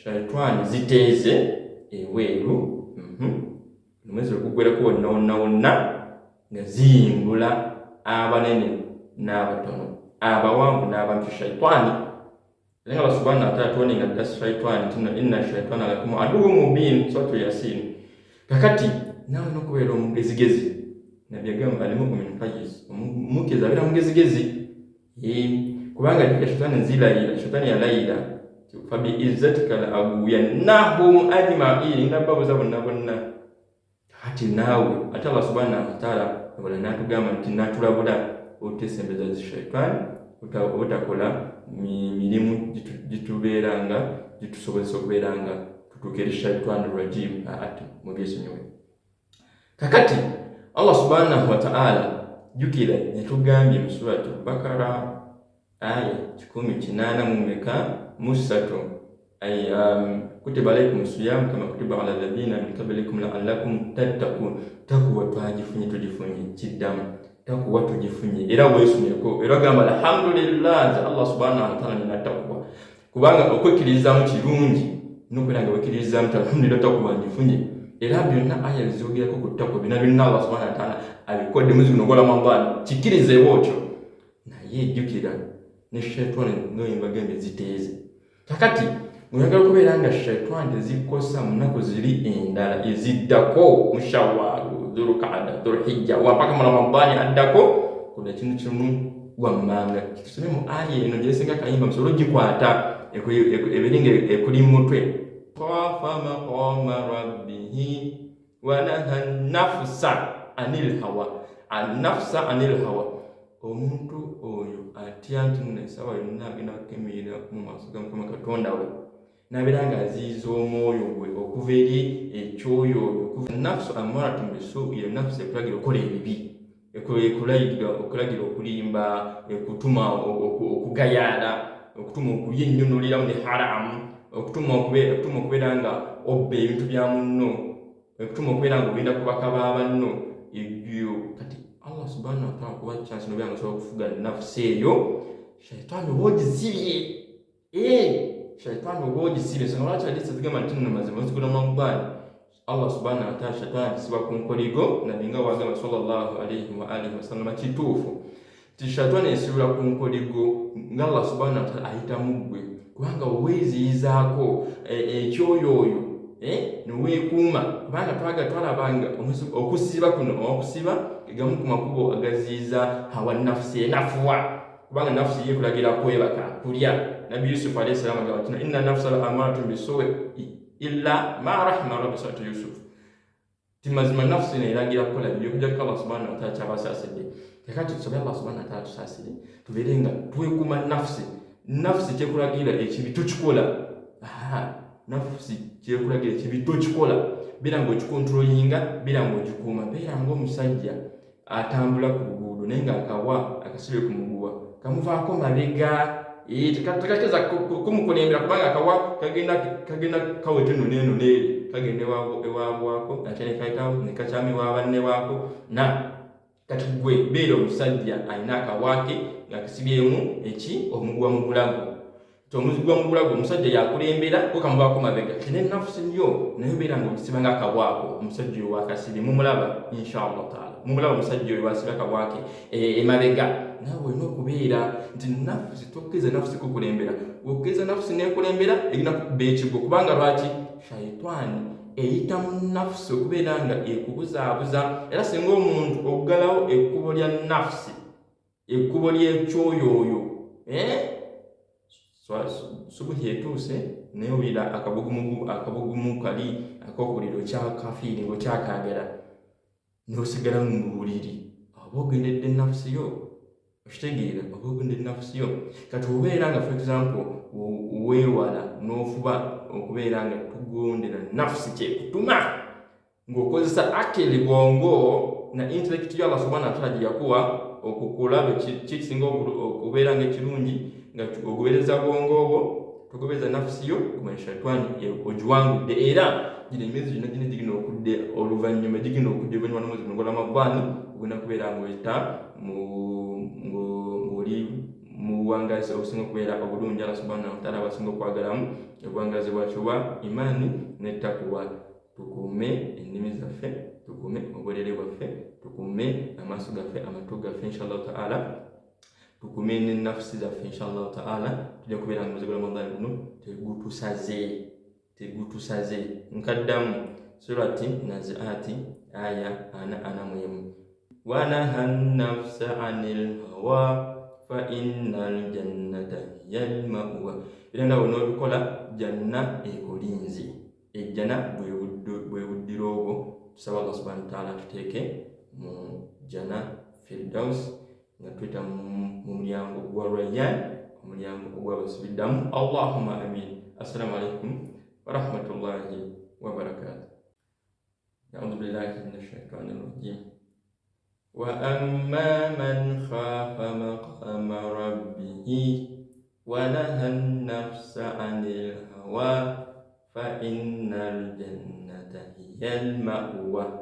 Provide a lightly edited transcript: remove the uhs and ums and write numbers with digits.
shaitani ziteeze eweeru omwezi ogugwerako wonna nga ziyimbula abanene n'abatono, abawanvu n'abampi. Shaitani nga Allah subhanahu wa ta'ala tuoninga dda shaitani tino inna shaitana lakum aduwwun mubin, suratu Yasin. Kakati nawe nokubeera omugezigezi, nabbi agamba al-mu'minu qayyis, omukkiriza abeera mugezigezi kubanga ddika shaitani zilayira, shaitani yalayira fabi izzatika la aghwiyannahum ajma'in, nababuza bonna. Kati naawe ate Allah subhanahu wa ta'ala wala natugamba nti natulabula otesembeza shaitani otakola mirimu gitubeeranga gitusobozesa okubeeranga tutuukira shaitani rajim ati mubyesonyiwe. Kakati Allah subhanahu wa ta'ala jukira yatugambye mu surati Bakara aya 18 ay kutiba alaykum siyam kama kutiba ala alladhina min qablikum la'allakum tattaqun. Takwa tujifunye kidamu, takwa tujifunye era weesumyeko era gamba alhamdulillah Allah subhanahu wa ta'ala nina takwa kubanga okwekiriza mu kirungi n'okwera wekiriza mu alhamdulillah takwa njifunye era byonna aya bizogerako ku takwa byonna Allah subhanahu wa ta'ala abikodde mwezi guno gwa Ramadhan kikirize bwotyo naye jukira ne shaitani noyimbagembe ziteeze. Kakati muyagala kubeera nga shaitani zikosa munaku ziri endala eziddako mu Shawwal, Dhulqa'da, Dhulhijja mpaka mu Ramadhan addako kuda kintu kimu wammanga tusome mu aya eno gyesinga kayimba musolo gikwata ebiringa ekuli mutwe khafa maqama rabbihi wa naha nafsa anil hawa. Omuntu oyo atya nti nesawa yonna agenda kukemerera mu maaso ga Mukama Katonda we nabeera nga aziiza omwoyo gwe okuva eri ekyoyo okuva nafsu amaratun bisu, iyo nafsu ekulagira okukola ebibi, ekulagira okulimba, ekutuma okugayaala, okutuma okulya ennyo mu haramu, okutuma okubeera nga obba ebintu bya munno, okutuma okubeera nga ogenda kubaka baabanno. Ebyo kati Allah subhanahu wa ta'ala kuba chance no byanga so kufuga nafsi eyo shaitani wogizibye shaitani wogizibye sanga acha disa zigama ntino mazima zikuna mambani. Allah subhanahu wa ta'ala shaitani siba kunkoligo na binga wagamba sallallahu alayhi wa alihi wasallam kitufu ti shaitani esibula kunkoligo nga Allah subhanahu wa ta'ala ayita mugwe kubanga weziizako ekyoyoyo niweekuuma kubanga twalabanga okusiba kuno okusiba egamu ku makubo agaziiza hawa nafsi enafuwa kubanga nafsi ye kulagira kwebaka kulya. Nabi Yusuf alayhi salam agamba ati inna nafsa la amaratun bisu'i illa ma rahima rabbi suratu Yusuf, timazima nafsi neeragira kukola bibyo kujja Allah subhanahu wa ta'ala kyabasaasidde. Kakati tusobe Allah subhanahu wa ta'ala tusaasire tubeere nga twekuuma nafsi kyekulagira ekibi tukikola. Nafsi kyekulagira ekibi tukikola beera ng'okikontrolinga, beera ng'ogikuuma, beera ng'omusajja atambula ku luguudo naye ng'akawa akasibye ku muguwa kamuvaako mabega tekakeza kumukulembera kubanga akawa kagenda kawete no neeno neeri kagenda ewaabwako ate nekakyami wa banne waako na kati gwe beera omusajja alina akawaake ng'akasibyemu omuguwa mu bulago. Omuzigwa mu bulago omusajja yakulembera okamuvaako mabega kine nafsi yo naye beera ng'ogisiba ng'akawaako omusajja oyo wakasibye mumulaba inshallah taala mumulaba omusajja oyo wasiba akawaake emabega. Naawe olina okubeera nti nafsi tokkiriza nafsi kukulembera, okkiriza nafsi nekulembera erina kukuba ekigwo kubanga lwaki shaitani eyita mu nafsi okubeera nga ekubuzaabuza. Era singa omuntu okuggalawo ekkubo lya nafsi, ekkubo ly'ekyoyooyo subuhi etuuse naye owulira akabugumu kali ak'okuliro kyakafiiri okyakagala n'osigala mu buliri oba ogendedde nafsi yo okitegeera oba ogendedde nafsi yo. Kati obeera nga for example weewala n'ofuba okubeera nga tugondera nafsi kyekutuma ng'okozesa akili bwongo na intellect yo Allah subhanahu wa ta'ala gye yakuwa okukulaba kisinga okubeera ng'ekirungi nga ogobereza bwongo obwo tugobeza nafsi yo kumanya shaitani ogiwangudde. Era gino emyezi gyonna gino gigina okudde oluvannyuma gigina okudde oluvannyuma n'omwezi guno gwa Ramadhan ogenda kubeera ng'oyita ng'oli mu obuwangazi obusinga okubeera obulungi Allah subhanahu wa ta'ala basinga okwagalamu obuwangazi bwakyo bwa imaani ne taqwa. Tukuume ennimi zaffe, tukuume obwerere bwaffe, tukuume amaaso gaffe, amatu gaffe inshallah ta'ala, tukuume n'ennafusi zaffe inshallah ta'ala. Tujja kubeera nga mwezi gwa Ramadhan guno tegutusaze. Nkaddamu surati Nazi'ati aya 41. Wa naha an-nafsa 'anil hawa fa innal jannata hiyal ma'wa. Era nga bw'onoobikola janna ekolinze. Ejjana bwe buddiro obwo. Tusaba Allah subhanahu wa ta'ala tuteeke mu janna firdaus nga tuyita mu mulyango gwa Rayyan, omulyango ogw'abasubiddamu. Allahumma amin. Assalamu alaikum wa rahmatullahi wa barakatuh. A'udhu billahi minash shaitanir rajim. Wa amma man khafa maqama rabbih wa naha an-nafsa 'anil hawa fa innal jannata hiyal ma'wa.